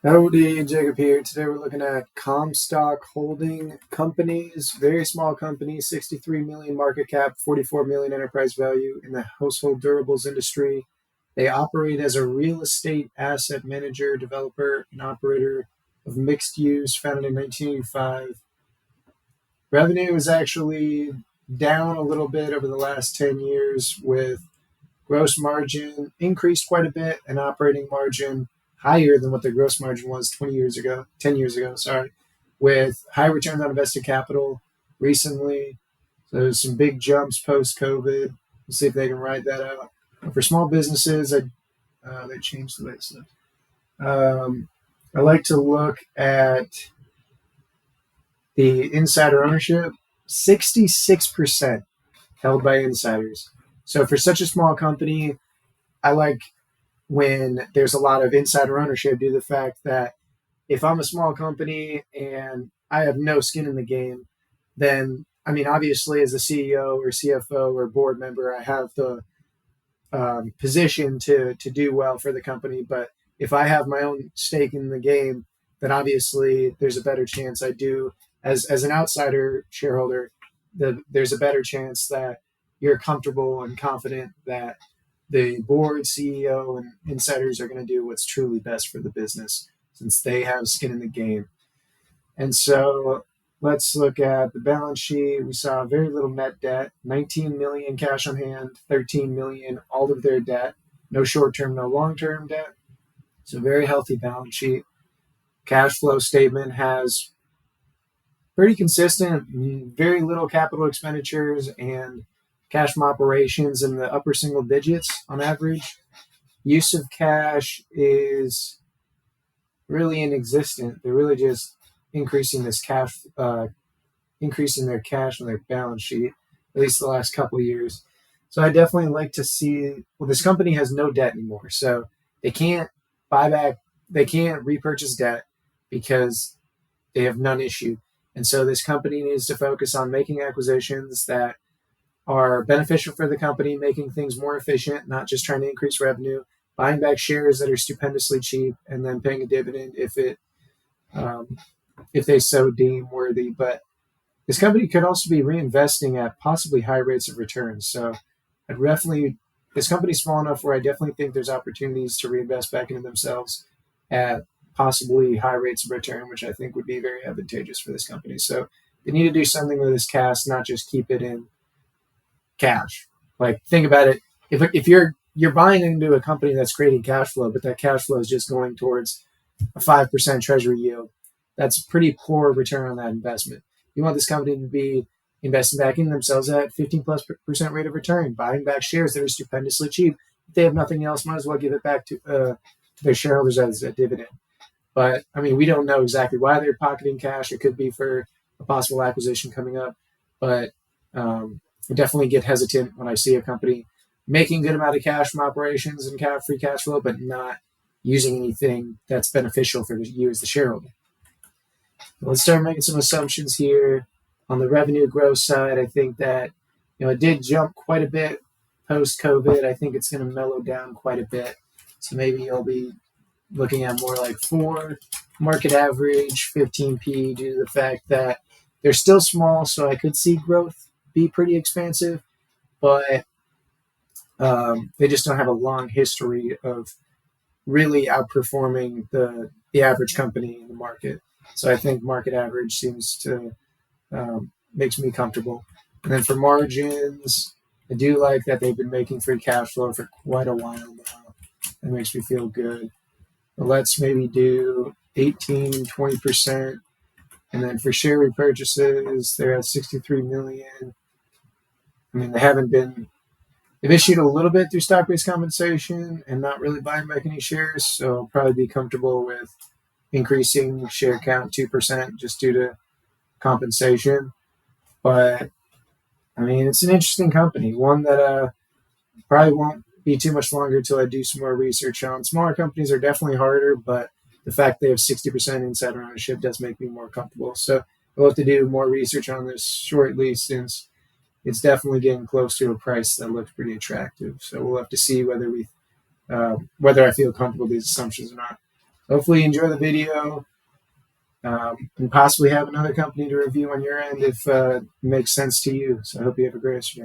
Howdy, Jacob here. Today we're looking at Comstock Holding companies, very small companies, 63 million market cap, 44 million enterprise value in the household durables industry. They operate as a real estate asset manager, developer, and operator of mixed use, founded in 1985. Revenue is actually down a little bit over the last 10 years, with gross margin increased quite a bit and operating margin higher than what the gross margin was 10 years ago, with high returns on invested capital recently. So there's some big jumps post-COVID. We'll see if they can ride that out. For small businesses, they changed the way it's looked. I like to look at the insider ownership, 66% held by insiders. So for such a small company, I like when there's a lot of insider ownership due to the fact that if I'm a small company and I have no skin in the game, then, obviously as a CEO or CFO or board member, I have the position to do well for the company. But if I have my own stake in the game, then obviously there's a better chance I do. As an outsider shareholder, there's a better chance that you're comfortable and confident that the board, CEO, and insiders are going to do what's truly best for the business since they have skin in the game. And so let's look at the balance sheet. We saw very little net debt, 19 million cash on hand, 13 million, all of their debt, no short-term, no long-term debt. So very healthy balance sheet. Cash flow statement has pretty consistent, very little capital expenditures, and cash from operations in the upper single digits on average. Use of cash is really inexistent. They're really just increasing their cash on their balance sheet, at least the last couple of years. So I definitely like to see, this company has no debt anymore. So they can't repurchase debt because they have none issue. And so this company needs to focus on making acquisitions that are beneficial for the company, making things more efficient, not just trying to increase revenue, buying back shares that are stupendously cheap, and then paying a dividend if they so deem worthy. But this company could also be reinvesting at possibly high rates of return. So this company's small enough where I definitely think there's opportunities to reinvest back into themselves at possibly high rates of return, which I think would be very advantageous for this company. So they need to do something with this cash, not just keep it in cash. Like, think about it. If you're buying into a company that's creating cash flow, but that cash flow is just going towards a 5% treasury yield, that's a pretty poor return on that investment. You want this company to be investing back in themselves at 15+% rate of return, buying back shares that are stupendously cheap. If they have nothing else, might as well give it back to their shareholders as a dividend. But we don't know exactly why they're pocketing cash. It could be for a possible acquisition coming up. But I definitely get hesitant when I see a company making a good amount of cash from operations and free cash flow, but not using anything that's beneficial for you as the shareholder. Let's start making some assumptions here. On the revenue growth side, I think that it did jump quite a bit post-COVID. I think it's going to mellow down quite a bit. So maybe you'll be looking at more like 4 market average, 15p, due to the fact that they're still small. So I could see growth be pretty expansive, but they just don't have a long history of really outperforming the average company in the market. So I think market average seems to makes me comfortable. And then for margins, I do like that they've been making free cash flow for quite a while now. It makes me feel good. But let's maybe do 18, 20%. And then for share repurchases, they're at 63 million. They've issued a little bit through stock-based compensation and not really buying back any shares. So I'll probably be comfortable with increasing share count 2% just due to compensation. But it's an interesting company, one that probably won't be too much longer until I do some more research on. Smaller companies are definitely harder, but the fact they have 60% insider ownership does make me more comfortable. So we'll have to do more research on this shortly, since it's definitely getting close to a price that looks pretty attractive. So we'll have to see whether I feel comfortable with these assumptions or not. Hopefully you enjoy the video, and possibly have another company to review on your end if it makes sense to you. So I hope you have a great rest of your day.